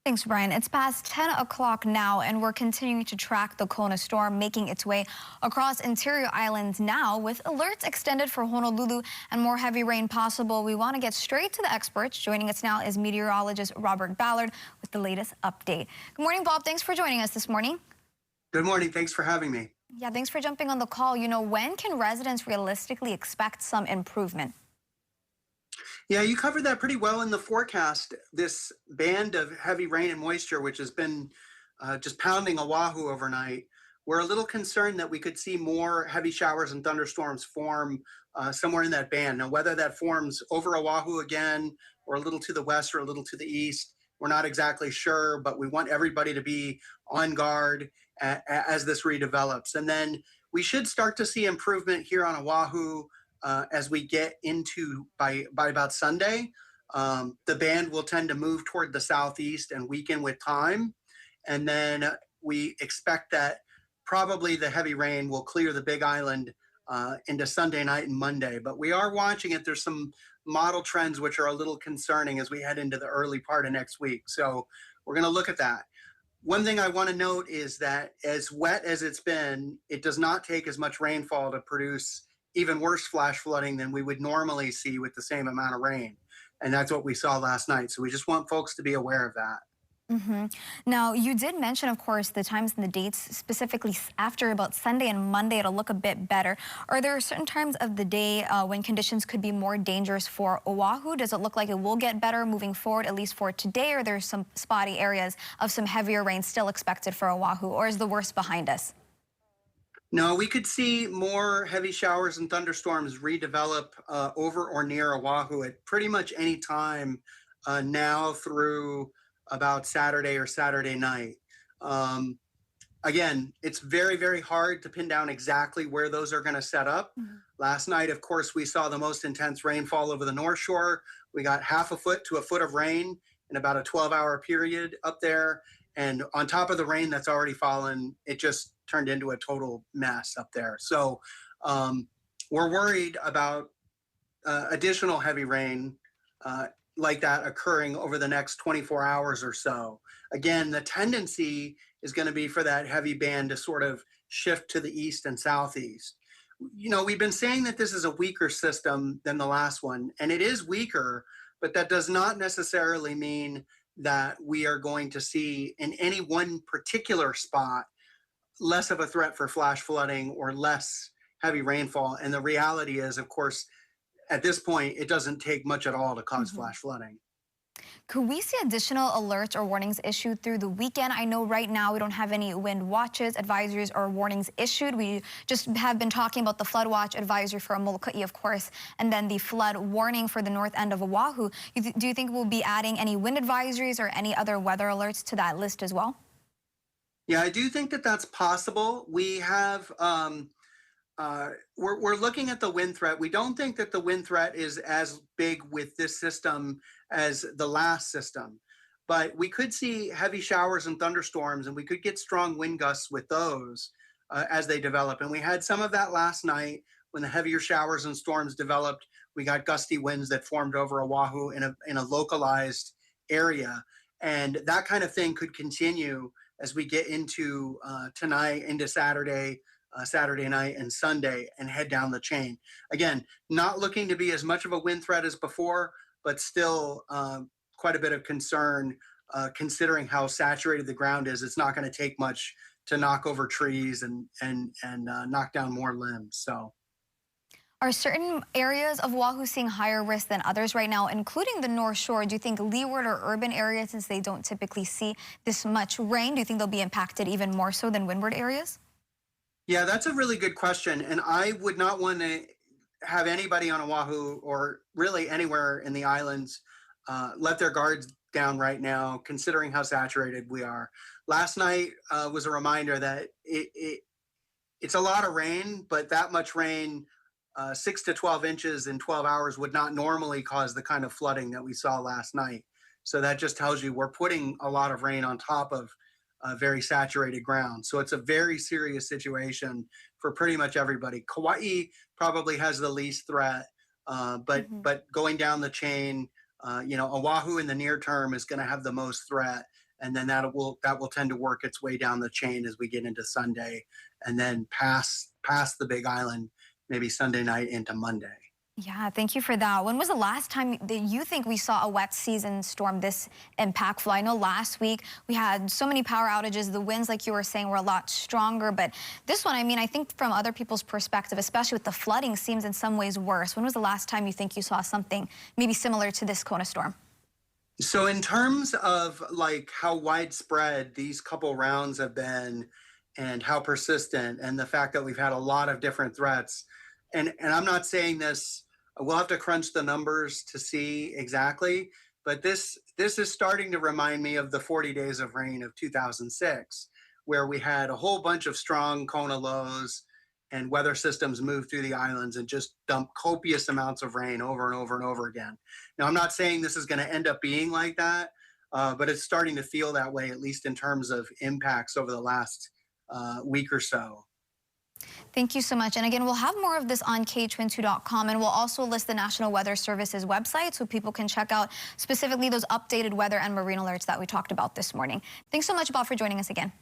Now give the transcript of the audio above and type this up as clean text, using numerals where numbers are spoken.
Thanks, Brian. It's past 10 o'clock now, and we're continuing to track the Kona storm making its way across interior islands now, with alerts extended for Honolulu and more heavy rain possible. We want to get straight to the experts. Joining us now is meteorologist Robert Ballard with the latest update. Good morning, Bob. Thanks for joining us this morning. Good morning. Thanks for having me. Yeah, thanks for jumping on the call. When can residents realistically expect some improvement? Yeah, you covered that pretty well in the forecast. This band of heavy rain and moisture, which has been just pounding Oahu overnight, we're a little concerned that we could see more heavy showers and thunderstorms form somewhere in that band. Now, whether that forms over Oahu again, or a little to the west or a little to the east, we're not exactly sure, but we want everybody to be on guard as this redevelops. And then we should start to see improvement here on Oahu as we get into by about Sunday. The band will tend to move toward the southeast and weaken with time. And then we expect that probably the heavy rain will clear the Big Island into Sunday night and Monday. But we are watching it. There's some model trends which are a little concerning as we head into the early part of next week. So we're going to look at that. One thing I want to note is that as wet as it's been, it does not take as much rainfall to produce even worse flash flooding than we would normally see with the same amount of rain. And that's what we saw last night. So we just want folks to be aware of that. Now, you did mention, of course, the times and the dates, specifically after about Sunday and Monday, it'll look a bit better. Are there certain times of the day when conditions could be more dangerous for Oahu? Does it look like it will get better moving forward, at least for today, or there's some spotty areas of some heavier rain still expected for Oahu, or is the worst behind us? No, we could see more heavy showers and thunderstorms redevelop over or near Oahu at pretty much any time now through about Saturday or Saturday night. Again, it's very, very hard to pin down exactly where those are going to set up. Last night, of course, we saw the most intense rainfall over the North Shore. We got half a foot to a foot of rain in about a 12-hour period up there. And on top of the rain that's already fallen, it just turned into a total mess up there. So we're worried about additional heavy rain like that occurring over the next 24 hours or so. Again, the tendency is going to be for that heavy band to sort of shift to the east and southeast. We've been saying that this is a weaker system than the last one, and it is weaker, but that does not necessarily mean that we are going to see in any one particular spot less of a threat for flash flooding or less heavy rainfall. And the reality is, of course, at this point, it doesn't take much at all to cause flash flooding. Could we see additional alerts or warnings issued through the weekend? I know right now we don't have any wind watches, advisories, or warnings issued. We just have been talking about the flood watch advisory for Molokai, of course, and then the flood warning for the north end of Oahu. Do you think we'll be adding any wind advisories or any other weather alerts to that list as well? Yeah, I do think that that's possible. We have we're looking at the wind threat. We don't think that the wind threat is as big with this system as the last system, but we could see heavy showers and thunderstorms, and we could get strong wind gusts with those as they develop. And we had some of that last night when the heavier showers and storms developed. We got gusty winds that formed over Oahu in a localized area, and that kind of thing could continue as we get into tonight, into Saturday night and Sunday, and head down the chain. Again, not looking to be as much of a wind threat as before, but still quite a bit of concern considering how saturated the ground is. It's not going to take much to knock over trees and knock down more limbs. So, are certain areas of Oahu seeing higher risk than others right now, including the North Shore? Do you think leeward or urban areas, since they don't typically see this much rain, do you think they'll be impacted even more so than windward areas? Yeah, that's a really good question. And I would not want to have anybody on Oahu or really anywhere in the islands let their guards down right now, considering how saturated we are. Last night was a reminder that it's a lot of rain, but that much rain, 6 to 12 inches in 12 hours, would not normally cause the kind of flooding that we saw last night. So that just tells you we're putting a lot of rain on top of very saturated ground. So it's a very serious situation for pretty much everybody. Kauai probably has the least threat, but going down the chain, Oahu in the near term is going to have the most threat. and then that will tend to work its way down the chain as we get into Sunday, and then past the Big Island, maybe Sunday night into Monday. Yeah, thank you for that. When was the last time that you think we saw a wet season storm this impactful? I know last week we had so many power outages. The winds, like you were saying, were a lot stronger. But this one, I mean, I think from other people's perspective, especially with the flooding, seems in some ways worse. When was the last time you think you saw something maybe similar to this Kona storm? So in terms of like how widespread these couple rounds have been and how persistent and the fact that we've had a lot of different threats, and I'm not saying this, we'll have to crunch the numbers to see exactly, but this is starting to remind me of the 40 days of rain of 2006, where we had a whole bunch of strong Kona lows and weather systems move through the islands and just dump copious amounts of rain over and over and over again. Now, I'm not saying this is going to end up being like that, but it's starting to feel that way, at least in terms of impacts over the last week or so. Thank you so much. And again, we'll have more of this on KHWN2.com, and we'll also list the National Weather Service's website so people can check out specifically those updated weather and marine alerts that we talked about this morning. Thanks so much, Bob, for joining us again.